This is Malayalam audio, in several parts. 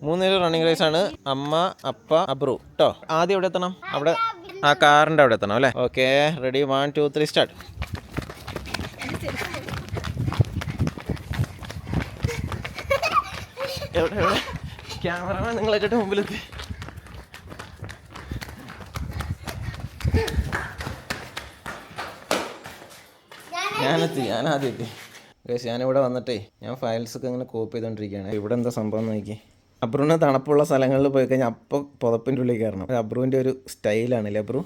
3 പേര് റണ്ണിങ് റേസ് ആണ്. അമ്മ, അപ്പ, അബ്രു കേട്ടോ. ആദ്യം എവിടെ എത്തണം? അവിടെ ആ കാറിൻ്റെ അവിടെ എത്തണം അല്ലേ? Okay, ready, 1 2 3 start. എവിടെ എവിടെ ക്യാമറമാൻ നിങ്ങളെ മുമ്പിലെത്തി. ഞാൻ ആദ്യം എത്തി. ഞാനിവിടെ വന്നിട്ടേ ഞാൻ ഫയൽസൊക്കെ ഇങ്ങനെ കോപ്പി ചെയ്തുകൊണ്ടിരിക്കുകയാണ്. ഇവിടെ എന്താ സംഭവം നോക്കി. അബ്രുവിന് തണുപ്പുള്ള സ്ഥലങ്ങളിൽ പോയി കഴിഞ്ഞാൽ അപ്പോൾ പുതപ്പിൻ്റെ ഉള്ളിൽ കയറണം. അബ്രുവിൻ്റെ ഒരു സ്റ്റൈലാണല്ലേ അബ്രു?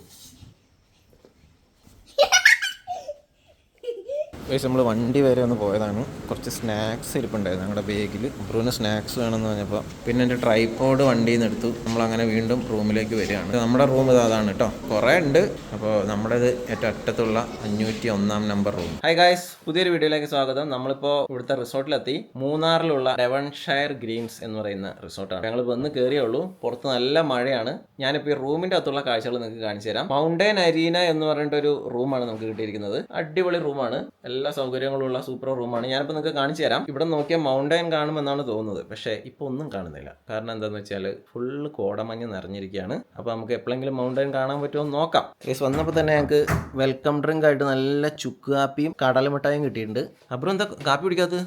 നമ്മൾ വണ്ടി വരെ ഒന്ന് പോയതാണ്. കുറച്ച് സ്നാക്സ് ഇരിപ്പുണ്ടായിരുന്നു ഞങ്ങളുടെ ബാഗിൽ. അബ്രുവിന് സ്നാക്സ് വേണമെന്ന് പറഞ്ഞപ്പോൾ പിന്നെ എൻ്റെ ട്രൈപോഡ് വണ്ടിയിൽ നിന്ന് എടുത്തു. നമ്മളങ്ങനെ വീണ്ടും റൂമിലേക്ക് വരികയാണ്. നമ്മുടെ റൂം അതാണ് കേട്ടോ, കുറേ ഉണ്ട്. അപ്പോൾ നമ്മുടേത് ഏറ്റവും അറ്റത്തുള്ള 501 നമ്പർ റൂം. ഹായ് ഗായ്സ്, പുതിയൊരു വീഡിയോയിലേക്ക് സ്വാഗതം. നമ്മളിപ്പോൾ ഇവിടുത്തെ റിസോർട്ടിലെത്തി. മൂന്നാറിലുള്ള ഡെവൺഷയർ ഗ്രീൻസ് എന്ന് പറയുന്ന റിസോർട്ടാണ്. ഞങ്ങൾ വന്ന് കയറിയുള്ളൂ. പുറത്ത് നല്ല മഴയാണ്. ഞാനിപ്പോൾ ഈ റൂമിൻ്റെ അകത്തുള്ള കാഴ്ചകൾ നിങ്ങൾക്ക് കാണിച്ചു തരാം. മൗണ്ടൻ അരീന എന്ന് പറഞ്ഞിട്ടൊരു റൂമാണ് നമുക്ക് കിട്ടിയിരിക്കുന്നത്. അടിപൊളി റൂമാണ്, എല്ലാ സൗകര്യങ്ങളുള്ള സൂപ്പർ റൂമാണ്. ഞാനിപ്പോൾ നിങ്ങൾക്ക് കാണിച്ചു തരാം. ഇവിടെ നോക്കിയാൽ മൗണ്ടൻ കാണുമെന്നാണ് തോന്നുന്നത്, പക്ഷേ ഇപ്പോൾ ഒന്നും കാണുന്നില്ല. കാരണം എന്താണെന്ന് വെച്ചാൽ ഫുള്ള് കോടമഞ്ഞ് നിറഞ്ഞിരിക്കുകയാണ്. അപ്പോൾ നമുക്ക് എപ്പോഴെങ്കിലും മൗണ്ടൻ കാണാൻ പറ്റുമോ എന്ന് നോക്കാം. വന്നപ്പോൾ തന്നെ ഞങ്ങൾക്ക് വെൽക്കം ഡ്രിങ്ക് ആയിട്ട് നല്ല ചുക്ക് കാപ്പിയും കടലമിഠായും കിട്ടിയിട്ടുണ്ട്. അബ്രു എന്താ കാപ്പി കുടിക്കാത്തത്?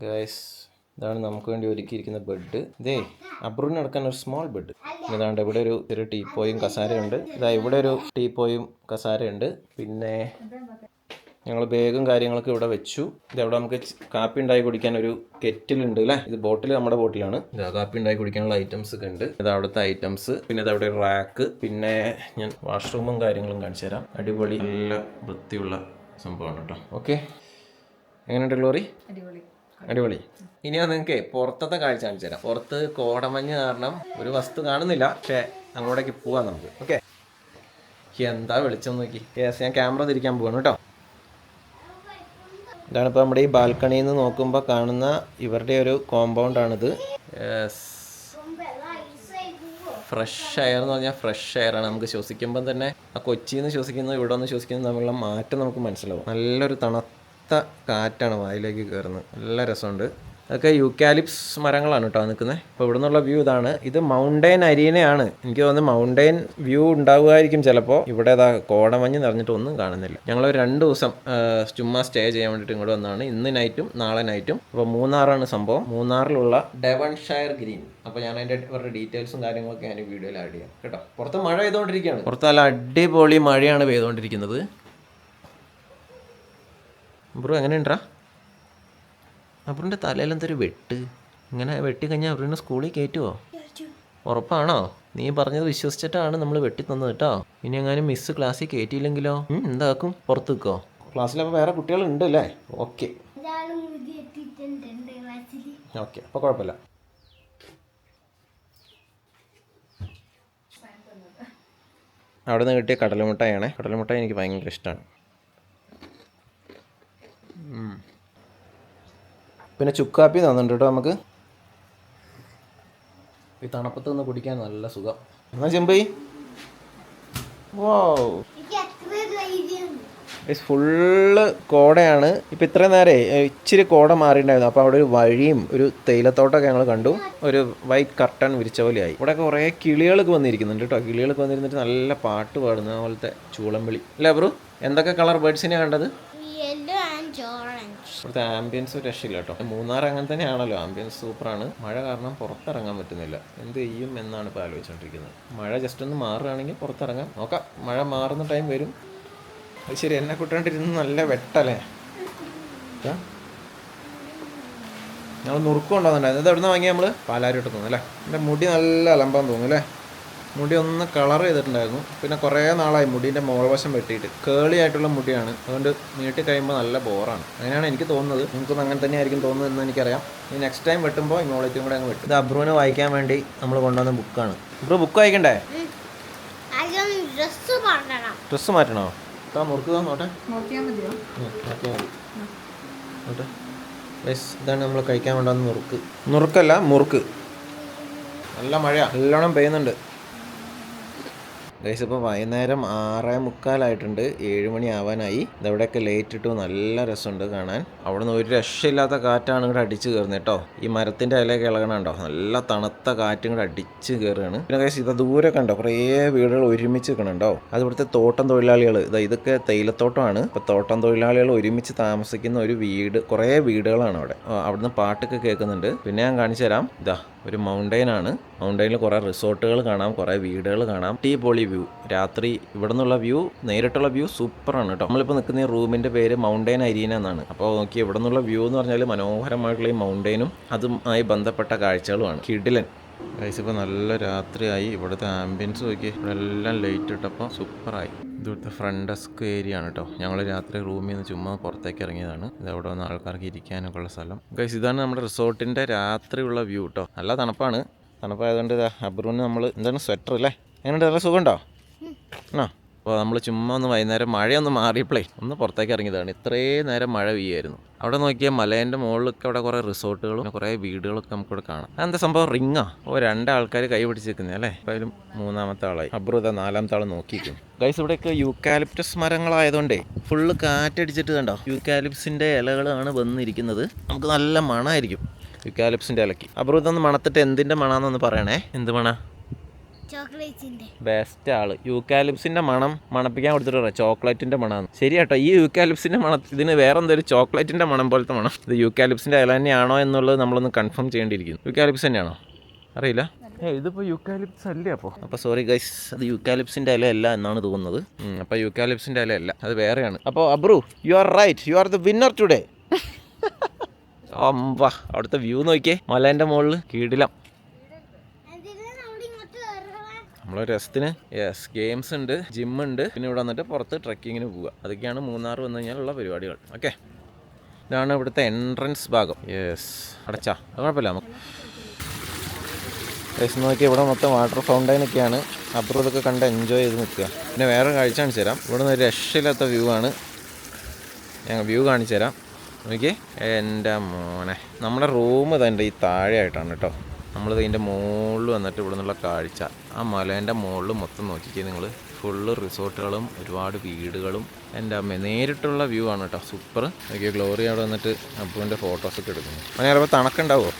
ഗൈസ്, ഇതാണ് നമുക്ക് വേണ്ടി ഒരുക്കിയിരിക്കുന്ന ബെഡ്. ഇതേ അബ്രുവിന് നടക്കാൻ ഒരു സ്മോൾ ബെഡ്. ഇതാണ്ട് ഇവിടെ ഒരു ടീപ്പോയും കസാരയുണ്ട്. ഇതാ ഇവിടെ ഒരു ടീപ്പോയും കസാരയുണ്ട്. പിന്നെ ഞങ്ങൾ ബാഗും കാര്യങ്ങളൊക്കെ ഇവിടെ വെച്ചു. ഇതവിടെ നമുക്ക് കാപ്പി ഉണ്ടാക്കി കുടിക്കാൻ ഒരു കെറ്റിലുണ്ട് അല്ലേ? ഇത് ബോട്ടിൽ, നമ്മുടെ ബോട്ടിലാണ്. ഇതാ കാപ്പി ഉണ്ടാക്കി കുടിക്കാനുള്ള ഐറ്റംസ് ഒക്കെ ഉണ്ട്. ഇത് അവിടുത്തെ ഐറ്റംസ്. പിന്നെ ഇതവിടെ ഒരു റാക്ക്. പിന്നെ ഞാൻ വാഷ്റൂമും കാര്യങ്ങളും കാണിച്ചു തരാം. അടിപൊളി, നല്ല വൃത്തിയുള്ള സംഭവമാണ് കേട്ടോ. ഓക്കെ, എങ്ങനെയുണ്ട് ലോറി? അടിപൊളി. ഇനി അത് നിങ്ങൾക്ക് പുറത്തത്തെ കാഴ്ച കാണിച്ചു തരാം. പുറത്ത് കോടമഞ്ഞ് കാരണം ഒരു വസ്തു കാണുന്നില്ല, പക്ഷെ അങ്ങോട്ടേക്ക് പോവാം നമുക്ക്. ഓക്കെ, എന്താ വെളിച്ചം നോക്കി. ഞാൻ ക്യാമറ തിരിക്കാൻ പോവാണ് കേട്ടോ. ഇതാണിപ്പോൾ നമ്മുടെ ഈ ബാൽക്കണിയിൽ നിന്ന് നോക്കുമ്പോൾ കാണുന്ന ഇവരുടെ ഒരു കോമ്പൗണ്ടാണിത്. ഫ്രഷ് എയർ എന്ന് പറഞ്ഞാൽ ഫ്രഷ് എയറാണ്. നമുക്ക് ശ്വസിക്കുമ്പം തന്നെ ആ കൊച്ചിയിൽ നിന്ന് ശ്വസിക്കുന്നത് ഇവിടെ നിന്ന് ശ്വസിക്കുന്നത് തമ്മിലുള്ള മാറ്റം നമുക്ക് മനസ്സിലാവും. നല്ലൊരു തണുത്ത കാറ്റാണ് വായിലേക്ക് കയറുന്നത്. നല്ല രസമുണ്ട്. അതൊക്കെ യൂക്കാലിപ്സ് മരങ്ങളാണ് കേട്ടോ നിൽക്കുന്നത്. അപ്പോൾ ഇവിടെ നിന്നുള്ള വ്യൂ ഇതാണ്. ഇത് മൗണ്ടൻ അരീനയാണ്. എനിക്ക് തോന്നുന്നു മൗണ്ടൻ വ്യൂ ഉണ്ടാവുമായിരിക്കും ചിലപ്പോൾ. ഇവിടെ കോടമഞ്ഞ് നിറഞ്ഞിട്ട് ഒന്നും കാണുന്നില്ല. ഞങ്ങൾ 2 ദിവസം ചുമ്മാ സ്റ്റേ ചെയ്യാൻ വേണ്ടിയിട്ട് ഇങ്ങോട്ട് വന്നതാണ്. ഇന്ന് നൈറ്റും നാളെ നൈറ്റും. അപ്പോൾ മൂന്നാറാണ് സംഭവം. മൂന്നാറിലുള്ള ഡെവൺഷയർ ഗ്രീൻ. അപ്പോൾ ഞാൻ അതിൻ്റെ ഇവരുടെ ഡീറ്റെയിൽസും കാര്യങ്ങളൊക്കെ ഞാൻ വീഡിയോയിൽ ആഡ് ചെയ്യാം കേട്ടോ. പുറത്ത് മഴ പെയ്തുകൊണ്ടിരിക്കുകയാണ്. പുറത്ത് നല്ല അടിപൊളി മഴയാണ് പെയ്തുകൊണ്ടിരിക്കുന്നത്. ബ്രോ എങ്ങനെയുണ്ടാ? അബ്രുവിൻ്റെ തലയിൽ എന്തൊരു വെട്ട്. ഇങ്ങനെ വെട്ടി കഴിഞ്ഞാൽ അബ്രുവിനെ സ്കൂളിൽ കയറ്റുമോ? ഉറപ്പാണോ? നീ പറഞ്ഞത് വിശ്വസിച്ചിട്ടാണ് നമ്മൾ വെട്ടി തന്നത് കേട്ടോ. ഇനി എങ്ങാനും മിസ് ക്ലാസ്സിൽ കയറ്റിയില്ലെങ്കിലോ എന്താക്കും? പുറത്ത് നിൽക്കോ? ക്ലാസ്സിലപ്പോൾ വേറെ കുട്ടികളുണ്ട് അല്ലേ? ഓക്കെ ഓക്കെ, അപ്പോൾ കുഴപ്പമില്ല. അവിടെ നിന്ന് കിട്ടിയ കടലമുട്ടായാണ്. കടലമുട്ടായി എനിക്ക് ഭയങ്കര ഇഷ്ടമാണ്. പിന്നെ ചുക്കാപ്പി തന്നിട്ടുണ്ട് കേട്ടോ നമുക്ക്. ഈ തണുപ്പത്ത് നിന്ന് കുടിക്കാൻ നല്ല സുഖം. എന്നാ ചെമ്പൈ, ഫുള്ള് കോടയാണ്. ഇപ്പം ഇത്രയും നേരെ ഇച്ചിരി കോട മാറിയിട്ടുണ്ടായിരുന്നു. അപ്പോൾ അവിടെ ഒരു വഴിയും ഒരു തേയിലത്തോട്ടമൊക്കെ ഞങ്ങൾ കണ്ടു. ഒരു വൈറ്റ് കർട്ടൺ വിരിച്ച പോലെയായി. ഇവിടെ കുറേ കിളികളൊക്കെ വന്നിരിക്കുന്നുണ്ട് കേട്ടോ. കിളികളൊക്കെ വന്നിരുന്നിട്ട് നല്ല പാട്ട് പാടുന്ന പോലത്തെ ചൂളംവിളി അല്ലേ ബ്രോ? എന്തൊക്കെ കളർ ബേർഡ്സിനെയാണ് കണ്ടത്? ഇവിടുത്തെ ആംബിയൻസ് രക്ഷയില്ല കേട്ടോ. മൂന്നാർ അങ്ങനെ തന്നെയാണല്ലോ, ആംബിയൻസ് സൂപ്പറാണ്. മഴ കാരണം പുറത്തിറങ്ങാൻ പറ്റുന്നില്ല. എന്ത് ചെയ്യും എന്നാണ് ഇപ്പോൾ ആലോചിച്ചുകൊണ്ടിരിക്കുന്നത്. മഴ ജസ്റ്റ് ഒന്ന് മാറുകയാണെങ്കിൽ പുറത്തിറങ്ങാം. നോക്കാം, മഴ മാറുന്ന ടൈം വരും. അത് ശരി, എന്നെ കുട്ടാണ്ടിരുന്ന് നല്ല വെട്ടല്ലേ. ഞങ്ങൾ നുറുക്കുണ്ടാകുന്നുണ്ടായിരുന്നു. ഇത് എവിടെ നിന്ന് വാങ്ങിയാൽ നമ്മൾ? പാലാരിട്ട് തോന്നുന്നു അല്ലേ. എൻ്റെ മുടി നല്ല അലമ്പാൻ തോന്നുന്നു അല്ലേ. മുടി ഒന്ന് കളർ ചെയ്തിട്ടുണ്ടായിരുന്നു. പിന്നെ കുറേ നാളായി മുടീൻ്റെ മോൾവശം വെട്ടിയിട്ട്. കേളി ആയിട്ടുള്ള മുടിയാണ്, അതുകൊണ്ട് നീട്ടി കഴിയുമ്പോൾ നല്ല ബോറാണ്. അങ്ങനെയാണ് എനിക്ക് തോന്നുന്നത്. നിങ്ങൾക്കൊന്നും അങ്ങനെ തന്നെ ആയിരിക്കും തോന്നുന്നത് എന്ന് എനിക്കറിയാം. ഈ നെക്സ്റ്റ് ടൈം വെട്ടുമ്പോൾ ഇങ്ങോളേക്കും കൂടെ അങ്ങ് വെട്ടും. ഇത് അബ്രുവിന് വായിക്കാൻ വേണ്ടി നമ്മൾ കൊണ്ടുവന്ന ബുക്കാണ്. അബ്രു ബുക്ക് വായിക്കണ്ടേ? ഡ്രസ്സ് മാറ്റണോ? മുറുക്കുക നോട്ടെ, നോട്ടെ. ഇതാണ് നമ്മൾ കഴിക്കാൻ കൊണ്ടുവന്ന നുറുക്ക്. നുറുക്കല്ല, മുറുക്ക്. നല്ല മഴ നല്ലോണം പെയ്യുന്നുണ്ട്. ഗൈസ് ഇപ്പോൾ വൈകുന്നേരം 6:45 7 മണി ആവാനായി. ഇതവിടെയൊക്കെ ലൈറ്റ് ഇട്ടു, നല്ല രസമുണ്ട് കാണാൻ. അവിടെ നിന്ന് ഒരു രക്ഷയില്ലാത്ത കാറ്റാണ് ഇവിടെ അടിച്ച് കയറുന്നത് കേട്ടോ. ഈ മരത്തിൻ്റെ ഇലയൊക്കെ ഇളകണുണ്ടോ, നല്ല തണുത്ത കാറ്റും കൂടെ അടിച്ച് കയറുകയാണ്. പിന്നെ ഗൈസ് ഇത് ദൂരെ കണ്ടോ കുറേ വീടുകൾ ഒരുമിച്ച് നിൽക്കണുണ്ടോ. അത് ഇവിടുത്തെ തോട്ടം തൊഴിലാളികൾ, ഇതൊക്കെ തേയിലത്തോട്ടമാണ്. ഇപ്പോൾ തോട്ടം തൊഴിലാളികൾ ഒരുമിച്ച് താമസിക്കുന്ന ഒരു വീട്, കുറേ വീടുകളാണ് അവിടെ. അവിടുന്ന് പാട്ടൊക്കെ കേൾക്കുന്നുണ്ട്. പിന്നെ ഞാൻ കാണിച്ചു തരാം. ഇതാ ഒരു മൗണ്ടെയിൻ ആണ്. മൗണ്ടെയിനിൽ കുറേ റിസോർട്ടുകൾ കാണാം, കുറേ വീടുകൾ കാണാം. പൊളി വ്യൂ. രാത്രി ഇവിടെ നിന്നുള്ള വ്യൂ, നേരിട്ടുള്ള വ്യൂ സൂപ്പറാണ് കേട്ടോ. നമ്മളിപ്പോൾ നിൽക്കുന്ന ഈ റൂമിൻ്റെ പേര് മൗണ്ടെയിൻ അരീന എന്നാണ്. അപ്പോൾ നോക്കി ഇവിടെ നിന്നുള്ള വ്യൂ എന്ന് പറഞ്ഞാൽ മനോഹരമായിട്ടുള്ള ഈ മൗണ്ടെയിനും അതുമായി ബന്ധപ്പെട്ട കാഴ്ചകളുമാണ്. കിടിലൻ ഗൈസ്. ഇപ്പോൾ നല്ല രാത്രിയായി. ഇവിടുത്തെ ആംബിയൻസ് നോക്കി, ഇവിടെ എല്ലാം ലൈറ്റ് ഇട്ടപ്പോൾ സൂപ്പറായി. ഇവിടുത്തെ ഫ്രണ്ട് ഡെസ്ക് ഏരിയ ആണ് കേട്ടോ. ഞങ്ങൾ രാത്രി റൂമിൽ നിന്ന് ചുമ്മാ പുറത്തേക്ക് ഇറങ്ങിയതാണ്. ഇത് അവിടെ വന്ന് ആൾക്കാർക്ക് ഇരിക്കാനൊക്കെ ഉള്ള സ്ഥലം. ഗൈസ് ഇതാണ് നമ്മുടെ റിസോർട്ടിൻ്റെ രാത്രിയുള്ള വ്യൂ കേട്ടോ. നല്ല തണുപ്പാണ്. തണുപ്പായതുകൊണ്ട് അബ്രൂന് നമ്മൾ എന്താണ് സ്വെറ്റർ അല്ലേ, എങ്ങനെയുണ്ട്, നല്ല സുഖമുണ്ടോ? ആ അപ്പോൾ നമ്മൾ ചുമ്മാ ഒന്ന് വൈകുന്നേരം മഴയൊന്ന് മാറിയപ്പോഴേ ഒന്ന് പുറത്തേക്ക് ഇറങ്ങിയതാണ്. ഇത്രയും നേരം മഴ പെയ്യായിരുന്നു. അവിടെ നോക്കിയാൽ മലേൻ്റെ മുകളിലൊക്കെ അവിടെ കുറേ റിസോർട്ടുകളും കുറേ വീടുകളൊക്കെ നമുക്കിവിടെ കാണാം. അതെന്താ സംഭവം, റിങ്ങാ? രണ്ടാൾക്കാർ കൈ പിടിച്ചിരിക്കുന്നത് അല്ലേ. എന്തായാലും മൂന്നാമത്തെ ആളായി. അബ്രൂത നാലാമത്തെ ആൾ നോക്കിയിരിക്കും. ഗൈസ് ഇവിടെയൊക്കെ യൂക്കാലിപ്റ്റസ് മരങ്ങളായതുകൊണ്ടേ ഫുള്ള് കാറ്റടിച്ചിട്ട് കണ്ടോ, യൂക്കാലിപ്സിൻ്റെ ഇലകളാണ് വന്നിരിക്കുന്നത്. നമുക്ക് നല്ല മണമായിരിക്കും യൂക്കാലിപ്സിൻ്റെ ഇലയ്ക്ക്. അബ്രൂത ഒന്ന് മണത്തിട്ട് എന്തിൻ്റെ മണാന്നൊന്ന് പറയണേ. എന്ത് മണ? ബെസ്റ്റ് ആള്. യൂക്കാലിപ്സിന്റെ മണം മണപ്പിക്കാൻ കൊടുത്തിട്ട് പറയാം ചോക്ലേറ്റിന്റെ മണമാണ്. ശരി കേട്ടോ, ഈ യൂക്കാലിപ്സിന്റെ മണം ഇതിന് വേറെ എന്തൊരു ചോക്ലേറ്റിന്റെ മണം പോലത്തെ മണം. ഇത് യൂക്കാലിപ്സിന്റെ ഇല തന്നെയാണോ എന്നുള്ളത് നമ്മളൊന്ന് കൺഫേം ചെയ്യേണ്ടിയിരിക്കുന്നു. യൂക്കാലിപ്സ് തന്നെയാണോ അറിയില്ല. ഇതിപ്പോൾ യൂക്കാലിപ്സ് അല്ലേ? അപ്പോൾ സോറി ഗൈസ്, അത് യൂക്കാലിപ്സിന്റെ ഇല അല്ല എന്നാണ് തോന്നുന്നത്. അപ്പോൾ യൂക്കാലിപ്സിന്റെ ഇല അല്ല, അത് വേറെയാണ്. അപ്പോൾ അബ്രു, you are right, you are the winner today. അവിടുത്തെ വ്യൂ നോക്കിയേ, മലേന്റെ മുകളിൽ കിടിലം. നമ്മളെ രസത്തിന് ഗെയിംസ് ഉണ്ട്, ജിമ്മുണ്ട്, പിന്നെ ഇവിടെ വന്നിട്ട് പുറത്ത് ട്രക്കിങ്ങിന് പോവുക. അതൊക്കെയാണ് മൂന്നാർ വന്നു കഴിഞ്ഞാലുള്ള പരിപാടികൾ. ഓക്കെ, ഇതാണ് ഇവിടുത്തെ എൻട്രൻസ് ഭാഗം. അടച്ചാ അത് കുഴപ്പമില്ല. നമുക്ക് നോക്കിയാൽ ഇവിടെ മൊത്തം വാട്ടർ ഫൗണ്ടൈനൊക്കെയാണ്. അപ്പുറം ഇതൊക്കെ കണ്ട് എൻജോയ് ചെയ്ത് നിൽക്കുക. പിന്നെ വേറെ കാഴ്ച കാണിച്ചു തരാം. ഇവിടെ നിന്ന് ഒരു രക്ഷയില്ലാത്ത വ്യൂ ആണ്. ഞങ്ങൾ വ്യൂ കാണിച്ചു തരാം. നോക്കിയേ എൻ്റെ മോനെ, നമ്മുടെ റൂം തന്നെ ഈ താഴെയായിട്ടാണ് കേട്ടോ. നമ്മളിത് ഇതിൻ്റെ മുകളിൽ വന്നിട്ട് ഇവിടെ നിന്നുള്ള കാഴ്ച, ആ മലേൻ്റെ മുകളിൽ മൊത്തം നോക്കിക്കേ നിങ്ങൾ. ഫുള്ള് റിസോർട്ടുകളും ഒരുപാട് വീടുകളും. എൻ്റെ അമ്മ നേരിട്ടുള്ള വ്യൂ ആണ് കേട്ടോ, സൂപ്പർ. നോക്കിയ ഗ്ലോറി അവിടെ വന്നിട്ട് അപ്പുവിൻ്റെ ഫോട്ടോസൊക്കെ എടുക്കുന്നു. അങ്ങനെ ചിലപ്പോൾ തണുക്കുണ്ടാവുമോ?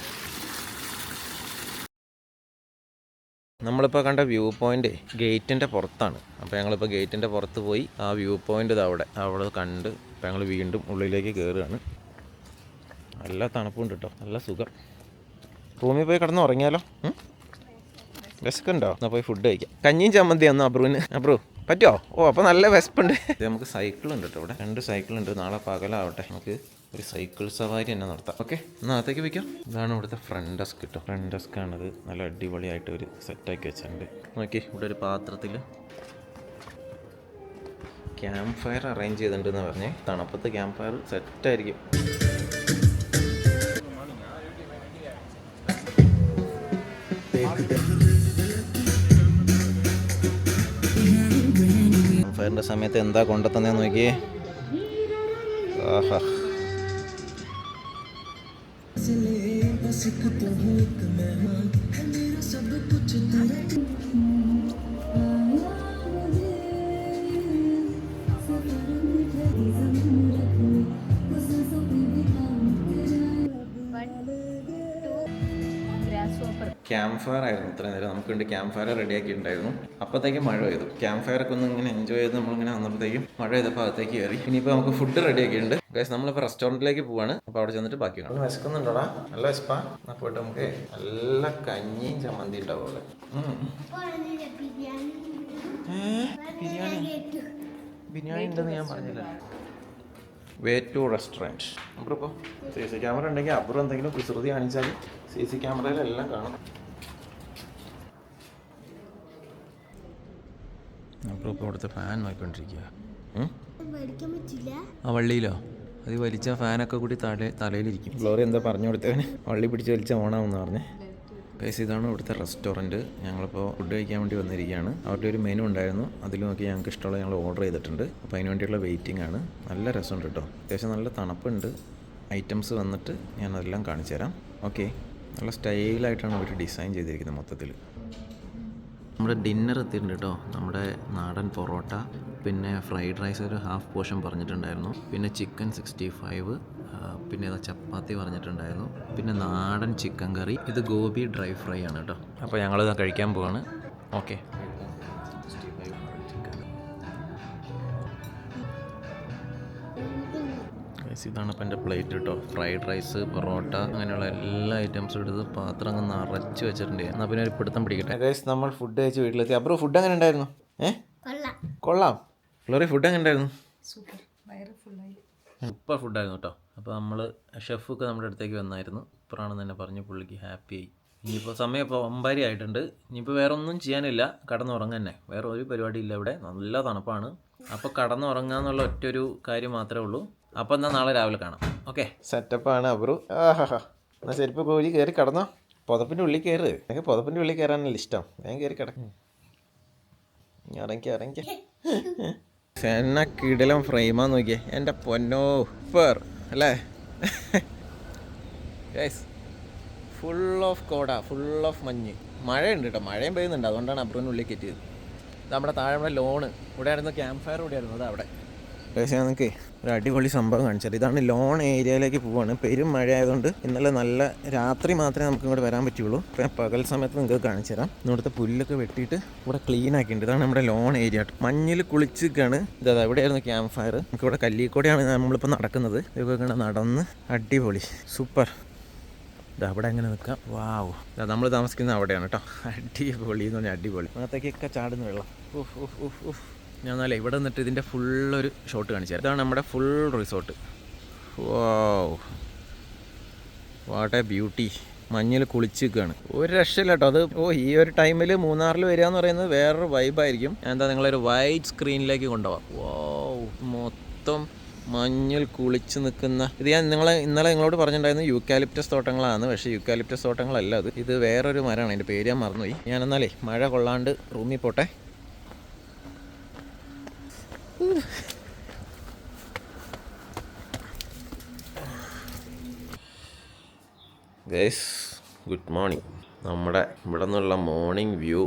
നമ്മളിപ്പോൾ കണ്ട വ്യൂ പോയിൻ്റ് ഗേറ്റിൻ്റെ പുറത്താണ്. അപ്പോൾ ഞങ്ങളിപ്പോൾ ഗേറ്റിൻ്റെ പുറത്ത് പോയി ആ വ്യൂ പോയിൻ്റ് അവിടെ കണ്ട് ഇപ്പോൾ ഞങ്ങൾ വീണ്ടും ഉള്ളിലേക്ക് കയറുകയാണ്. നല്ല തണുപ്പുണ്ട് കേട്ടോ, നല്ല സുഖം. റൂമിൽ പോയി കിടന്ന് ഉറങ്ങിയാലോ? വിശക്കുണ്ടോ? എന്നാൽ പോയി ഫുഡ് കഴിക്കാം. കഞ്ഞിയും ചമ്മന്തി ആണോ അബ്രുവിന്? അബ്രു പറ്റുമോ? അപ്പോൾ നല്ല വിശപ്പുണ്ട്. നമുക്ക് സൈക്കിളുണ്ട് കേട്ടോ, ഇവിടെ 2 സൈക്കിളുണ്ട്. നാളെ പകലാവട്ടെ നമുക്ക് ഒരു സൈക്കിൾ സവാരി തന്നെ നടത്താം. ഓക്കെ, എന്നാൽ അകത്തേക്ക് വയ്ക്കാം. ഇതാണ് ഇവിടുത്തെ ഫ്രണ്ട് ഡെസ്ക് കേട്ടോ. ഫ്രണ്ട് ഡെസ്ക് ആണിത്. നല്ല അടിപൊളിയായിട്ട് ഒരു സെറ്റാക്കി വെച്ചിട്ടുണ്ട്. നോക്കി, ഇവിടെ ഒരു പാത്രത്തിൽ ക്യാമ്പ് ഫയർ അറേഞ്ച് ചെയ്തിട്ടുണ്ടെന്ന് പറഞ്ഞേ. തണുപ്പത്ത് ക്യാമ്പ് ഫയർ സെറ്റായിരിക്കും. ഫയറിൻ്റെ സമയത്ത് എന്താ കൊണ്ടുത്തന്നേന്ന് നോക്കിയേ. ആഹാ, ക്യാമ്പ് ഫയർ ആയിരുന്നു ഇത്ര നേരം. നമുക്ക് വേണ്ടി ക്യാമ്പ് ഫയർ റെഡിയാക്കിയിട്ടുണ്ടായിരുന്നു. അപ്പോഴത്തേക്കും മഴ പെയ്തു. ക്യാമ്പ് ഫയറൊക്കെ ഒന്ന് ഇങ്ങനെ എൻജോയ് ചെയ്ത് നമ്മളിങ്ങനെ വന്നപ്പോഴത്തേക്കും മഴ ചെയ്തപ്പോൾ അകത്തേക്ക് കയറി. ഇനിയിപ്പോൾ നമുക്ക് ഫുഡ് റെഡിയാക്കിയിട്ടുണ്ട്. ഗൈസ് നമ്മളിപ്പോൾ റെസ്റ്റോറൻറ്റിലേക്ക് പോവാണ്. അപ്പോൾ അവിടെ ചെന്നിട്ട് ബാക്കി കാണാം. വിശക്കുന്നുണ്ടോടാ? നല്ല വിശപ്പാ. എന്നാൽ പോയിട്ട് നമുക്ക് നല്ല കഞ്ഞിയും ചമ്മന്തി ഉണ്ടാവും അവിടെ. ബിരിയാണി ഉണ്ടെന്ന് ഞാൻ പറഞ്ഞില്ല. Way to restaurant. നമ്മളിപ്പോൾ CC ക്യാമറ ഉണ്ടെങ്കിൽ അപ്പുറം എന്തെങ്കിലും കുസൃതി കാണിച്ചാൽ CC ക്യാമറയിലെല്ലാം കാണും. നമ്മളിപ്പോൾ ഇവിടുത്തെ ഫാൻ നോക്കിക്കൊണ്ടിരിക്കുക. ആ വള്ളിയിലോ? അത് വലിച്ച ഫാനൊക്കെ കൂടി തലയിലിരിക്കും. ഗ്ലോറി എന്താ പറഞ്ഞു കൊടുത്തവന്? വള്ളി പിടിച്ച് വലിച്ച ഓണാവെന്ന് പറഞ്ഞേ. ഗൈസ് ഇതാണ് ഇവിടുത്തെ റെസ്റ്റോറൻറ്റ്. ഞങ്ങളിപ്പോൾ ഫുഡ് കഴിക്കാൻ വേണ്ടി വന്നിരിക്കുകയാണ്. അവരുടെ ഒരു മെനു ഉണ്ടായിരുന്നു, അതിൽ നോക്കി ഞങ്ങൾക്ക് ഇഷ്ടമുള്ള ഞങ്ങൾ ഓർഡർ ചെയ്തിട്ടുണ്ട്. അപ്പോൾ അതിന് വേണ്ടിയുള്ള വെയിറ്റിംഗ് ആണ്. നല്ല രസമുണ്ട് കേട്ടോ, അത്യാവശ്യം നല്ല തണുപ്പുണ്ട്. ഐറ്റംസ് വന്നിട്ട് ഞാനതെല്ലാം കാണിച്ചു തരാം. ഓക്കെ, നല്ല സ്റ്റൈലായിട്ടാണ് അവർ ഡിസൈൻ ചെയ്തിരിക്കുന്നത് മൊത്തത്തിൽ. നമ്മുടെ ഡിന്നർ എത്തിയിട്ടുണ്ട് കേട്ടോ. നമ്മുടെ നാടൻ പൊറോട്ട, പിന്നെ ഫ്രൈഡ് റൈസ് ഒരു ഹാഫ് പോർഷൻ പറഞ്ഞിട്ടുണ്ടായിരുന്നു, പിന്നെ ചിക്കൻ 65, പിന്നെ ഏതാ ചപ്പാത്തി പറഞ്ഞിട്ടുണ്ടായിരുന്നു, പിന്നെ നാടൻ ചിക്കൻ കറി. ഇത് ഗോബി ഡ്രൈ ഫ്രൈ ആണ് കേട്ടോ. അപ്പോൾ ഞങ്ങളിത് കഴിക്കാൻ പോവാണ്. ഓക്കെ, ഇതാണ് ഇപ്പം എൻ്റെ പ്ലേറ്റ് കേട്ടോ. ഫ്രൈഡ് റൈസ്, പൊറോട്ട, അങ്ങനെയുള്ള എല്ലാ ഐറ്റംസും എടുത്ത് പാത്രം അങ്ങ് നിറച്ച് വെച്ചിട്ടുണ്ട്. എന്നാൽ പിന്നെ ഒരു പിടുത്തം പിടിക്കട്ടെ. ഗൈസ്, നമ്മൾ ഫുഡ് കഴിച്ച് വീട്ടിലെത്തി. അബ്രോ, ഫുഡ് എങ്ങനെ ഉണ്ടായിരുന്നു? കൊള്ളാം. ഫ്ലോറി, ഫുഡ് എങ്ങനെ ഉണ്ടായിരുന്നു? സൂപ്പർ ഫുഡായിരുന്നു കേട്ടോ. അപ്പോൾ നമ്മൾ ഷെഫൊക്കെ നമ്മുടെ അടുത്തേക്ക് വന്നായിരുന്നു. ഇപ്പറാണെന്ന് തന്നെ പറഞ്ഞ് പുള്ളിക്ക് ഹാപ്പിയായി. ഇനിയിപ്പോൾ സമയം ഇപ്പോൾ 9 ആയിട്ടുണ്ട്. ഇനിയിപ്പോൾ വേറെ ഒന്നും ചെയ്യാനില്ല, കടന്നുറങ്ങാൻ തന്നെ. വേറെ ഒരു പരിപാടിയില്ല ഇവിടെ. നല്ല തണുപ്പാണ്. അപ്പോൾ കടന്നുറങ്ങുക എന്നുള്ള ഒറ്റൊരു കാര്യം മാത്രമേ ഉള്ളൂ. അപ്പോൾ എന്നാൽ നാളെ രാവിലെ കാണാം. ഓക്കെ, സെറ്റപ്പാണ് അബ്രു. ആഹാ, എന്നാൽ ചെരുപ്പ് കോഴി കയറി കിടന്നോ. പുതപ്പിൻ്റെ ഉള്ളിൽ കയറ്. എനിക്ക് പുതപ്പിൻ്റെ ഉള്ളിൽ കയറാനല്ല ഇഷ്ടം. ഞാൻ കയറി കിടക്കും. ഇറങ്ങി എന്ന കിടിലം ഫ്രെയിമാന്ന് നോക്കിയേ. എൻ്റെ പൊന്നോ, സൂപ്പർ അല്ലേ? ഗൈസ്, ഫുൾ ഓഫ് കോട, ഫുൾ ഓഫ് മഞ്ഞ്. മഴയുണ്ട് കേട്ടോ, മഴയും പെയ്യുന്നുണ്ട്. അതുകൊണ്ടാണ് അബ്രുവിൻ്റെ ഉള്ളിൽ കയറ്റിയത്. ഇത് നമ്മുടെ താഴെ നമ്മുടെ ലോണ് ഇവിടെ ആയിരുന്നു, ക്യാമ്പ് ഫയർ ഇവിടെ ആയിരുന്നു. അത് അവിടെ പക്ഷേ നമുക്ക് ഒരു അടിപൊളി സംഭവം കാണിച്ചാൽ. ഇതാണ് ലോൺ ഏരിയയിലേക്ക് പോവാണ്. പെരും മഴ ആയതുകൊണ്ട് ഇന്നലെ നല്ല രാത്രി മാത്രമേ നമുക്ക് ഇങ്ങോട്ട് വരാൻ പറ്റുള്ളൂ. അപ്പോൾ പകൽ സമയത്ത് നിങ്ങൾക്ക് കാണിച്ചു തരാം. ഇവിടുത്തെ പുല്ലൊക്കെ വെട്ടിയിട്ട് ഇവിടെ ക്ലീൻ ആക്കിയിട്ടുണ്ട്. ഇതാണ് നമ്മുടെ ലോൺ ഏരിയ. മഞ്ഞിൽ കുളിച്ചിരിക്കുകയാണ്. ഇതാ ഇവിടെയായിരുന്നു ക്യാമ്പ് ഫയർ. നമുക്ക് ഇവിടെ കല്ലിക്കൂടെയാണ് നമ്മളിപ്പോൾ നടക്കുന്നത്. ഇതൊക്കെ നടന്ന് അടിപൊളി സൂപ്പർ. ഇത് അവിടെ എങ്ങനെ നിൽക്കാം. വാവ്, നമ്മൾ താമസിക്കുന്നത് അവിടെയാണ് കേട്ടോ. അടിപൊളി എന്ന് പറഞ്ഞാൽ അടിപൊളി. അങ്ങനത്തേക്കൊക്കെ ചാടുന്ന വെള്ളം. ഞാൻ എന്നാലേ ഇവിടെ നിന്നിട്ട് ഇതിൻ്റെ ഫുള്ളൊരു ഷോട്ട് കാണിച്ചു തരാം. ഇതാണ് നമ്മുടെ full resort. Wow, what A beauty. മഞ്ഞിൽ കുളിച്ചിരിക്കുകയാണ്. ഒരു രക്ഷയില്ല കേട്ടോ. അത് ഈ ഒരു ടൈമിൽ മൂന്നാറിൽ വരിക എന്ന് പറയുന്നത് വേറൊരു വൈബായിരിക്കും. ഞാൻ എന്താ നിങ്ങളൊരു വൈറ്റ് സ്ക്രീനിലേക്ക് കൊണ്ടുപോകാം. വാവ്, മൊത്തം മഞ്ഞിൽ കുളിച്ച് നിൽക്കുന്ന ഇത്. ഞാൻ ഇന്നലെ നിങ്ങളോട് പറഞ്ഞിട്ടുണ്ടായിരുന്നു യൂക്കാലിപ്റ്റസ് തോട്ടങ്ങളാണ്. പക്ഷേ യൂക്കാലിപ്റ്റസ് തോട്ടങ്ങളല്ല അത്. ഇത് വേറൊരു മരമാണ്. അതിൻ്റെ പേര് ഞാൻ മറന്നുപോയി. ഞാൻ എന്നാലേ മഴ കൊള്ളാണ്ട് റൂമിൽ പോട്ടെ. Guys, good morning. നമ്മുടെ ഇവിടെ നിന്നുള്ള മോർണിംഗ് വ്യൂ.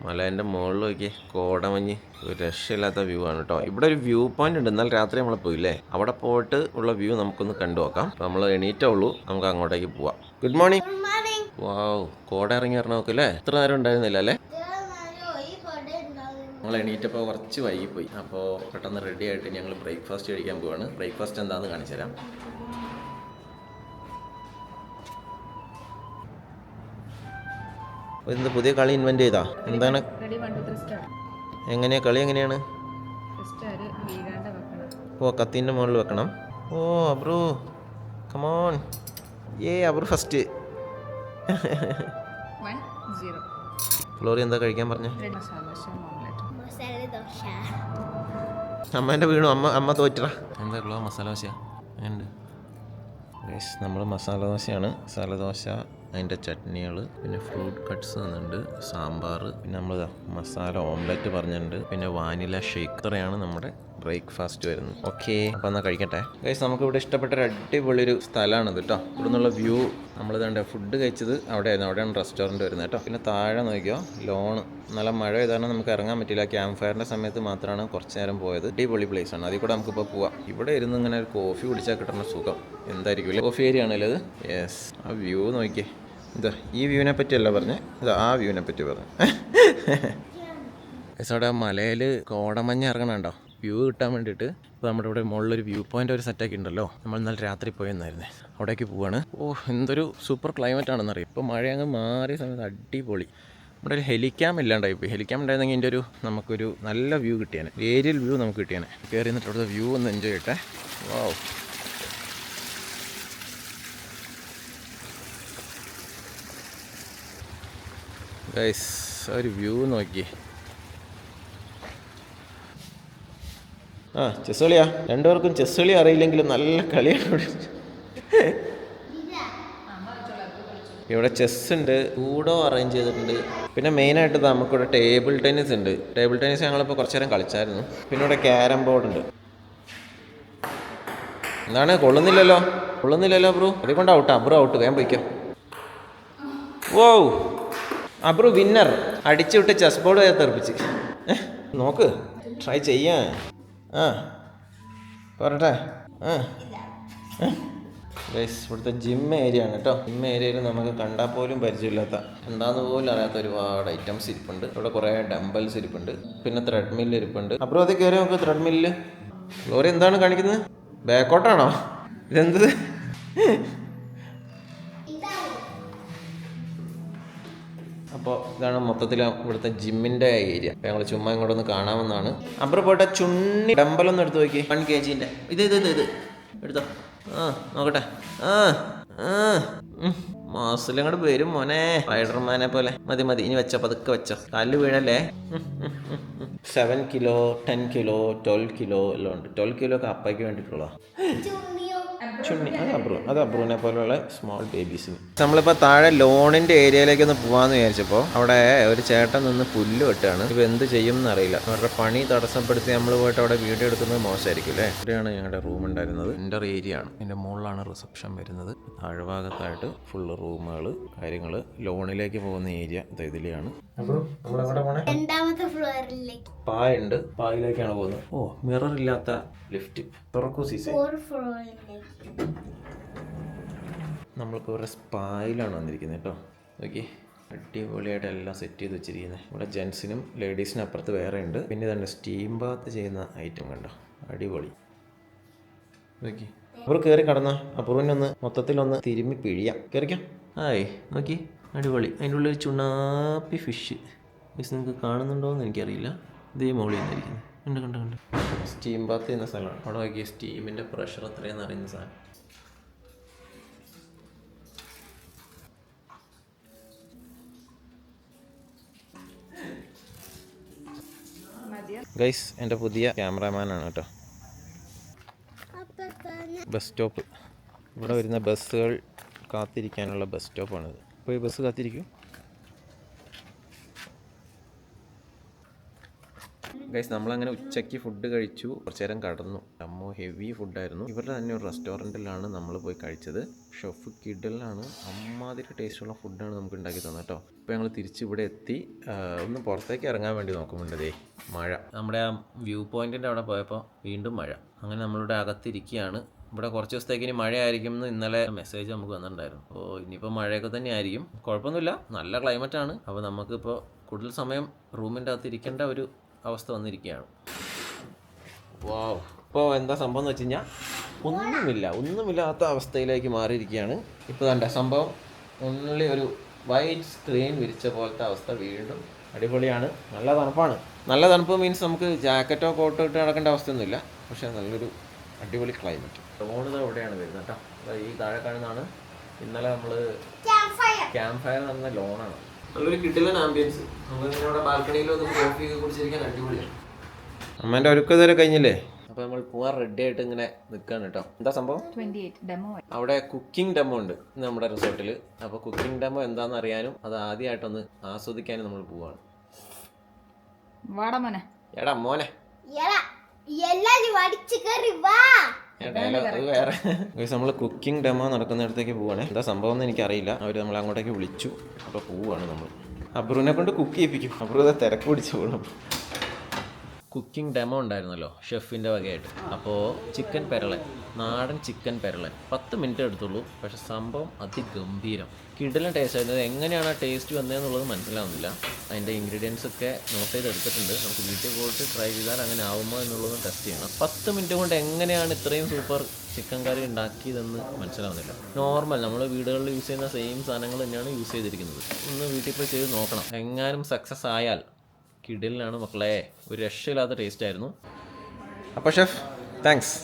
മലേൻ്റെ മുകളിൽ നോക്കി കോടമഞ്ഞ്. ഒരു രക്ഷയില്ലാത്ത വ്യൂ ആണ് കേട്ടോ. ഇവിടെ ഒരു വ്യൂ പോയിന്റ് ഉണ്ട്. ഇന്നലെ രാത്രി നമ്മൾ പോയില്ലേ, അവിടെ പോയിട്ട് ഉള്ള വ്യൂ നമുക്കൊന്ന് കണ്ടു നോക്കാം. അപ്പോൾ നമ്മൾ എണീറ്റേ ഉള്ളൂ, നമുക്ക് അങ്ങോട്ടേക്ക് പോവാം. Good morning. വാവ്, കോട ഇറങ്ങി വരണം നോക്കല്ലേ. ഇത്ര നേരം ഉണ്ടായിരുന്നില്ല അല്ലേ? ഞങ്ങൾ എണീറ്റപ്പോൾ കുറച്ച് വൈകിപ്പോയി. അപ്പോൾ പെട്ടെന്ന് റെഡി ആയിട്ട് ഞങ്ങൾ ബ്രേക്ക്ഫാസ്റ്റ് കഴിക്കാൻ പോവാണ്. ബ്രേക്ക്ഫാസ്റ്റ് എന്താണെന്ന് കാണിച്ചു തരാം. എന്ത് പുതിയ കളി ഇൻവെന്റ് ചെയ്താ? എന്താണ്? എങ്ങനെയാ കളി? എങ്ങനെയാണ്? ഓ, കത്തിൻ്റെ മുകളിൽ വെക്കണം. ഓ അബ്രു, കമോൺ. അബ്രു ഫസ്റ്റ്. ഫ്ലോറി എന്താ കഴിക്കാൻ പറഞ്ഞേ? അമ്മേൻ്റെ വീണു. അമ്മ തോറ്റടാ. എന്താ ക്ലോ? മസാല ദോശ ഉണ്ട്. നമ്മൾ മസാല ദോശയാണ്. മസാല ദോശ, അതിൻ്റെ ചട്നികൾ, പിന്നെ ഫ്രൂട്ട് കട്ട്സ് തന്നിട്ടുണ്ട്, സാമ്പാർ, പിന്നെ നമ്മൾ മസാല ഓംലെറ്റ് പറഞ്ഞിട്ടുണ്ട്, പിന്നെ വാനില ഷേക്ക്. ഇത്രയാണ് നമ്മുടെ ബ്രേക്ക്ഫാസ്റ്റ് വരുന്നത്. ഓക്കെ, അപ്പോൾ എന്നാൽ കഴിക്കട്ടെ. ഗൈസ്, നമുക്കിവിടെ ഇഷ്ടപ്പെട്ടൊരു അടിപൊളിയൊരു സ്ഥലമാണിത് കേട്ടോ. ഇവിടെ നിന്നുള്ള വ്യൂ. നമ്മളിതാണ്ട് ഫുഡ് കഴിച്ചത് അവിടെയായിരുന്നു. അവിടെയാണ് റെസ്റ്റോറൻറ്റ് വരുന്നത് കേട്ടോ. പിന്നെ താഴെ നോക്കിയോ, ലോണ്. നല്ല മഴ ചെയ്താണ് നമുക്ക് ഇറങ്ങാൻ പറ്റില്ല. ക്യാമ്പ് ഫയറിൻ്റെ സമയത്ത് മാത്രമാണ് കുറച്ച് നേരം പോയത്. അടിപൊളി പ്ലേസ് ആണ്. അതിൽ കൂടെ നമുക്കിപ്പോൾ പോവാം. ഇവിടെ ഇരുന്ന് ഇങ്ങനെ ഒരു കോഫി കുടിച്ചാൽ കിട്ടുന്ന സുഖം എന്തായിരിക്കും അല്ലേ? കോഫി ഏരിയ ആണല്ലോ ഇത്. യെസ്, ആ വ്യൂ നോക്കിയേ. ഇതാ ഈ വ്യൂവിനെ പറ്റിയല്ല പറഞ്ഞേ, ഇതാ ആ വ്യൂവിനെ പറ്റി പറഞ്ഞു. അവിടെ മലയിൽ കോടമഞ്ഞ് ഇറങ്ങണുണ്ടോ വ്യൂ കിട്ടാൻ വേണ്ടിയിട്ട്. ഇപ്പോൾ നമ്മുടെ ഇവിടെ മുകളിലൊരു വ്യൂ പോയിൻ്റ് ഒരു സെറ്റാക്കി ഉണ്ടല്ലോ. നമ്മൾ ഇന്നലെ രാത്രി പോയെന്നായിരുന്നേ, അവിടേക്ക് പോവാണ്. എന്തൊരു സൂപ്പർ ക്ലൈമറ്റ് ആണെന്നറിയാം. ഇപ്പോൾ മഴ അങ്ങ് മാറിയ സമയത്ത് അടിപൊളി. ഇവിടെ ഒരു ഹെലിക്യാം ഇല്ലാണ്ടായി പോയി. ഹെലിക്യാം ഉണ്ടായിരുന്നെങ്കിൽ ഇതിൻ്റെ ഒരു നമുക്കൊരു നല്ല വ്യൂ കിട്ടിയാനെ, ഏരിയൽ വ്യൂ നമുക്ക് കിട്ടിയാനെ. കയറി നിന്നിട്ട് അവിടുത്തെ വ്യൂ ഒന്ന് എൻജോയ് ചെയ്യട്ടെ. വാവ്, ഗൈസ്, ഒരു വ്യൂ നോക്കി. ചെസ് കളിയാ. രണ്ടുപേർക്കും ചെസ് കളി അറിയില്ലെങ്കിലും നല്ല കളിയാണ്. ഇവിടെ ചെസ് ഉണ്ട്, ലൂഡോ അറേഞ്ച് ചെയ്തിട്ടുണ്ട്. പിന്നെ മെയിനായിട്ട് നമുക്കിവിടെ ടേബിൾ ടെന്നീസ് ഉണ്ട്. ടേബിൾ ടെന്നീസ് ഞങ്ങളിപ്പോൾ കുറച്ച് നേരം കളിച്ചായിരുന്നു. പിന്നെ ഇവിടെ ക്യാരം ബോർഡ് ഉണ്ട്. എന്താണ്? കൊള്ളുന്നില്ലല്ലോ ബ്രോ. അതുകൊണ്ട് ഔട്ട്. Bro out. വേഗം പോയിക്കോ. വോ, അബ്രു വിന്നർ അടിച്ചു വിട്ട് ചെസ് ബോർഡ് തെറിപ്പിച്ച്. നോക്ക്, ട്രൈ ചെയ്യാൻ. ആ പറട്ടെ. ഇവിടുത്തെ ജിം ഏരിയ ആണ് കേട്ടോ. ജിം ഏരിയയിൽ നമുക്ക് കണ്ടാൽ പോലും പരിചയമില്ലാത്ത, എന്താന്ന് പോലും അറിയാത്ത ഒരുപാട് ഐറ്റംസ് ഇരിപ്പുണ്ട്. ഇവിടെ കുറേ ഡംബൽസ് ഇരിപ്പുണ്ട്, പിന്നെ ത്രെഡ്മില്ല് ഇരിപ്പുണ്ട്. അബ്രു അത് കയറി നോക്ക്. ത്രെഡ്മില്ല് ലോറി എന്താണ് കാണിക്കുന്നത്? ബാക്കോട്ടാണോ ഇതെന്ത്? അപ്പോൾ ഇതാണ് മൊത്തത്തിൽ ഇവിടുത്തെ ജിമ്മിൻ്റെ ഏരിയ. അപ്പോൾ ഞങ്ങൾ ചുമ്മാ ഇങ്ങോട്ടൊന്ന് കാണാമെന്നാണ്. അപ്പുറം പോട്ടെ ചുണ്ണി ഡമ്പലൊന്നും എടുത്ത് നോക്കി. 1 kg ഇത് എടുത്തോ. നോക്കട്ടെ. മാസിൽ അങ്ങോട്ട് വരും മോനെ, സ്പൈഡർമാനെ പോലെ. മതി ഇനി വെച്ചോ, പതുക്കെ വെച്ചോ, കാലിൽ വീഴല്ലേ. 7 kilo 10 kilo 12 kilo എല്ലാം ഉണ്ട്. 12 kilo ഒക്കെ അപ്പയ്ക്ക് വേണ്ടിയിട്ടുള്ളതാ. ചുണ്ണി അത് അബ്രുവിനെ പോലെയുള്ള സ്മോൾ ബേബീസിന്. നമ്മളിപ്പോൾ താഴെ ലോണിൻ്റെ ഏരിയയിലേക്ക് ഒന്ന് പോകാമെന്ന് വിചാരിച്ചപ്പോൾ അവിടെ ഒരു ചേട്ടൻ നിന്ന് പുല്ല് വെട്ടാണ്. ഇപ്പം എന്ത് ചെയ്യും എന്നറിയില്ല. അവരുടെ പണി തടസ്സപ്പെടുത്തി നമ്മൾ പോയിട്ട് അവിടെ വീഡിയോ എടുക്കുന്നത് മോശമായിരിക്കും അല്ലേ. ഇവിടെയാണ് ഞങ്ങളുടെ റൂം ഉണ്ടായിരുന്നത്. എൻ്റെ ഏരിയ ആണ്. എൻ്റെ മുകളിലാണ് റിസപ്ഷൻ വരുന്നത്. താഴ്ഭാഗത്തായിട്ട് ഫുള്ള് റൂമുകൾ, കാര്യങ്ങൾ. ലോണിലേക്ക് പോകുന്ന ഏരിയ ഇതിലെയാണ്. രണ്ടാമത്തെ ഫ്ലോറിലേക്ക് പായുണ്ട്, പായിലേക്കാണ് പോകുന്നത്. ഓ, മിറർ ഇല്ലാത്ത ലിഫ്റ്റ് തുറക്കൂ സീസേ. നമ്മൾക്ക് ഇവിടെ സ്പായിലാണ് വന്നിരിക്കുന്നത് കേട്ടോ. ഓക്കെ, അടിപൊളിയായിട്ട് എല്ലാം സെറ്റ് ചെയ്ത് വെച്ചിരിക്കുന്നത്. ഇവിടെ ജെൻസിനും ലേഡീസിനും അപ്പുറത്ത് വേറെ ഉണ്ട്. പിന്നെ ഇതുണ്ട് സ്റ്റീം ബാത്ത് ചെയ്യുന്ന ഐറ്റം കണ്ടോ, അടിപൊളി. ഓക്കെ, അവർ കയറി കടന്ന അപ്പുറവിനൊന്ന് മൊത്തത്തിലൊന്ന് തിരുമ്മി പിഴിയാം. കയറിക്കാം. ഹായ്, നോക്കി, അടിപൊളി. അതിൻ്റെ ഉള്ളിൽ ചുണ്ണാപ്പി ഫിഷ്. ഫിഷ് നിങ്ങൾക്ക് കാണുന്നുണ്ടോയെന്ന് എനിക്കറിയില്ല. ഇതേ മുകളിൽ നിന്നിരിക്കുന്നത് കണ്ട്. സ്റ്റീം ബാത്ത് ചെയ്യുന്ന സ്ഥലമാണ്. അവിടെ നോക്കി, സ്റ്റീമിൻ്റെ പ്രഷർ എത്രയെന്ന് അറിയുന്ന സാധനം. ഗൈസ്, എൻ്റെ പുതിയ ക്യാമറാമാനാണ് കേട്ടോ. ബസ് സ്റ്റോപ്പ്, ഇവിടെ വരുന്ന ബസ്സുകൾ കാത്തിരിക്കാനുള്ള ബസ് സ്റ്റോപ്പാണിത്. ഇപ്പോൾ ഈ ബസ് കാത്തിരിക്കും. ഗൈസ്, നമ്മളങ്ങനെ ഉച്ചയ്ക്ക് ഫുഡ് കഴിച്ചു, കുറച്ച് നേരം കടന്നു. അമ്മോ, ഹെവി ഫുഡായിരുന്നു. ഇവരുടെ തന്നെ ഒരു റെസ്റ്റോറൻറ്റിലാണ് നമ്മൾ പോയി കഴിച്ചത്. ഷെഫ് കിഡലാണ്. അമ്മാതിരി ടേസ്റ്റുള്ള ഫുഡാണ് നമുക്ക് ഉണ്ടാക്കി തന്നത് കേട്ടോ. ഇപ്പോൾ ഞങ്ങൾ തിരിച്ച് ഇവിടെ എത്തി. ഒന്ന് പുറത്തേക്ക് ഇറങ്ങാൻ വേണ്ടി നോക്കുമ്പോണ്ടേ മഴ. നമ്മുടെ ആ വ്യൂ പോയിൻറ്റിൻ്റെ അവിടെ പോയപ്പോൾ വീണ്ടും മഴ. അങ്ങനെ നമ്മളിവിടെ അകത്തിരിക്കുകയാണ്. ഇവിടെ കുറച്ച് ദിവസത്തേക്ക് ഇനി മഴയായിരിക്കും എന്ന് ഇന്നലെ മെസ്സേജ് നമുക്ക് വന്നിട്ടുണ്ടായിരുന്നു. അപ്പോൾ ഇനിയിപ്പോൾ മഴയൊക്കെ തന്നെ ആയിരിക്കും. കുഴപ്പമൊന്നുമില്ല, നല്ല ക്ലൈമറ്റാണ്. അപ്പോൾ നമുക്കിപ്പോൾ കൂടുതൽ സമയം റൂമിൻ്റെ അകത്ത് ഇരിക്കേണ്ട ഒരു അവസ്ഥ വന്നിരിക്കുകയാണ്. വാവ്, ഇപ്പോൾ എന്താ സംഭവം എന്ന് വെച്ച് കഴിഞ്ഞാൽ ഒന്നുമില്ലാത്ത അവസ്ഥയിലേക്ക് മാറിയിരിക്കുകയാണ്. ഇപ്പോൾ കണ്ട സംഭവം ഓൺലി ഒരു വൈറ്റ് സ്ക്രീൻ വിരിച്ച പോലത്തെ അവസ്ഥ. വീണ്ടും അടിപൊളിയാണ്. നല്ല തണുപ്പാണ്. നല്ല തണുപ്പ് മീൻസ് നമുക്ക് ജാക്കറ്റോ കോട്ടോ ഇട്ട് നടക്കേണ്ട അവസ്ഥയൊന്നുമില്ല. പക്ഷേ നല്ലൊരു അടിപൊളി ക്ലൈമറ്റ്. ലോണിത് എവിടെയാണ് വരുന്നത് കേട്ടോ. അപ്പോൾ ഈ താഴെ കാണുന്നതാണ് ഇന്നലെ നമ്മൾ ക്യാമ്പ് ഫയർ നടന്ന ലോണാണ്. നല്ലൊരു കിട്ടില്ല ആംബിയൻസ്. നമുക്ക് ഇവിടെ ബാൽക്കണിയിൽ ഒന്ന് കോഫി ഒക്കെ കുടിച്ചിരിക്കാൻ അടിപൊളിയാണ്. അമ്മേൻ്റെ ഒരുക്കം ഇതുവരെ കഴിഞ്ഞില്ലേ? അപ്പോൾ നമ്മൾ പോകാൻ റെഡി ആയിട്ട് ഇങ്ങനെ നിൽക്കുകയാണ് കേട്ടോ. എന്താ സംഭവം? അവിടെ കുക്കിംഗ് ഡെമോ ഉണ്ട് നമ്മുടെ റിസോർട്ടിൽ. അപ്പോൾ കുക്കിംഗ് ഡെമോ എന്താണെന്ന് അറിയാനും അത് ആദ്യമായിട്ടൊന്ന് ആസ്വദിക്കാനും നമ്മൾ പോവാണ്. എടാ മോനെ, വേറെ നമ്മൾ കുക്കിംഗ് ഡെമോ നടക്കുന്നിടത്തേക്ക് പോവാണ്. എന്താ സംഭവം എന്ന് എനിക്കറിയില്ല. അവർ നമ്മൾ അങ്ങോട്ടേക്ക് വിളിച്ചു. അപ്പോൾ പോവാണ് നമ്മൾ. അബ്രുവിനെ കൊണ്ട് കുക്ക് ചെയ്യിപ്പിക്കും. അബ്രു അത് തിരക്ക് പിടിച്ചു പോകണം. കുക്കിംഗ് ഡെമോ ഉണ്ടായിരുന്നല്ലോ ഷെഫിൻ്റെ വകയായിട്ട്. അപ്പോൾ ചിക്കൻ പെരളൻ, നാടൻ ചിക്കൻ പെരളൻ 10 മിനിറ്റ് എടുത്തുള്ളൂ. പക്ഷെ സംഭവം അതിഗംഭീരം, കിടിലൻ ടേസ്റ്റ് ആയിരുന്നു. എങ്ങനെയാണ് ആ ടേസ്റ്റ് വന്നതെന്നുള്ളത് മനസ്സിലാവുന്നില്ല. അതിൻ്റെ ഇൻഗ്രീഡിയൻസ് ഒക്കെ നോട്ട് ചെയ്തെടുത്തിട്ടുണ്ട്. നമുക്ക് വീട്ടിൽ പോയിട്ട് ട്രൈ ചെയ്താൽ അങ്ങനെ ആവുമോ എന്നുള്ളത് ടെസ്റ്റ് ചെയ്യണം. 10 മിനിറ്റ് കൊണ്ട് എങ്ങനെയാണ് ഇത്രയും സൂപ്പർ ചിക്കൻ കറി ഉണ്ടാക്കിയതെന്ന് മനസ്സിലാവുന്നില്ല. നോർമൽ നമ്മൾ വീടുകളിൽ യൂസ് ചെയ്യുന്ന സെയിം സാധനങ്ങൾ തന്നെയാണ് യൂസ് ചെയ്തിരിക്കുന്നത്. ഒന്ന് വീട്ടിൽ പോയി ചെയ്ത് നോക്കണം. എങ്ങാനും സക്സസ് ആയാൽ കിടിലാണ് മക്കളെ. ഒരു രക്ഷയില്ലാത്ത ടേസ്റ്റ് ആയിരുന്നു. അപ്പോൾ ഷെഫ് താങ്ക്സ്.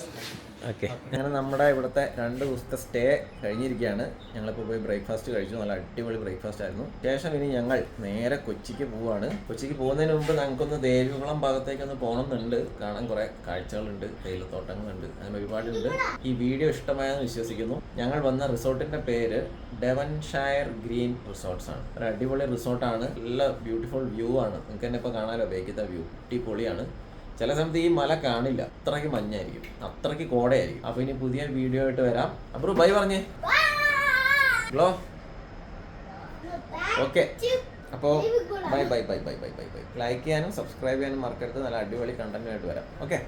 ഓക്കെ, അങ്ങനെ നമ്മുടെ ഇവിടുത്തെ 2 ദിവസത്തെ സ്റ്റേ കഴിഞ്ഞിരിക്കുകയാണ്. ഞങ്ങളിപ്പോൾ പോയി ബ്രേക്ക്ഫാസ്റ്റ് കഴിച്ചു. നല്ല അടിപൊളി ബ്രേക്ക്ഫാസ്റ്റ് ആയിരുന്നു. ശേഷം ഇനി ഞങ്ങൾ നേരെ കൊച്ചിക്ക് പോവുകയാണ്. കൊച്ചിക്ക് പോകുന്നതിന് മുമ്പ് ഞങ്ങൾക്കൊന്ന് ദേവികുളം ഭാഗത്തേക്കൊന്ന് പോകണമെന്നുണ്ട്. കാണാൻ കുറേ കാഴ്ചകളുണ്ട്, തേയിലത്തോട്ടങ്ങളുണ്ട്, അങ്ങനെ ഒരുപാടുണ്ട്. ഈ വീഡിയോ ഇഷ്ടമായെന്ന് വിശ്വസിക്കുന്നു. ഞങ്ങൾ വന്ന റിസോർട്ടിൻ്റെ പേര് ഡെവൻഷയർ ഗ്രീൻ റിസോർട്ട്സ് ആണ്. ഒരു അടിപൊളി റിസോർട്ടാണ്. നല്ല ബ്യൂട്ടിഫുൾ വ്യൂ ആണ്. നിങ്ങൾക്ക് തന്നെ ഇപ്പോൾ കാണാമല്ലോ ബേക്കിലത്തെ വ്യൂ. അടിപൊളിയാണ്. ചില സമയത്ത് ഈ മല കാണില്ല, അത്രയ്ക്ക് മഞ്ഞായിരിക്കും, അത്രയ്ക്ക് കോടയായിരിക്കും. അപ്പോൾ ഇനി പുതിയ വീഡിയോ ആയിട്ട് വരാം. അപ്പോൾ ബൈ പറഞ്ഞേ. ഹലോ. ഓക്കെ, അപ്പോൾ bye bye bye bye bye bye bye. Like ചെയ്യാനും സബ്സ്ക്രൈബ് ചെയ്യാനും മറക്കരുത്. നല്ല അടിപൊളി കണ്ടന്റുമായിട്ട് വരാം. ഓക്കെ.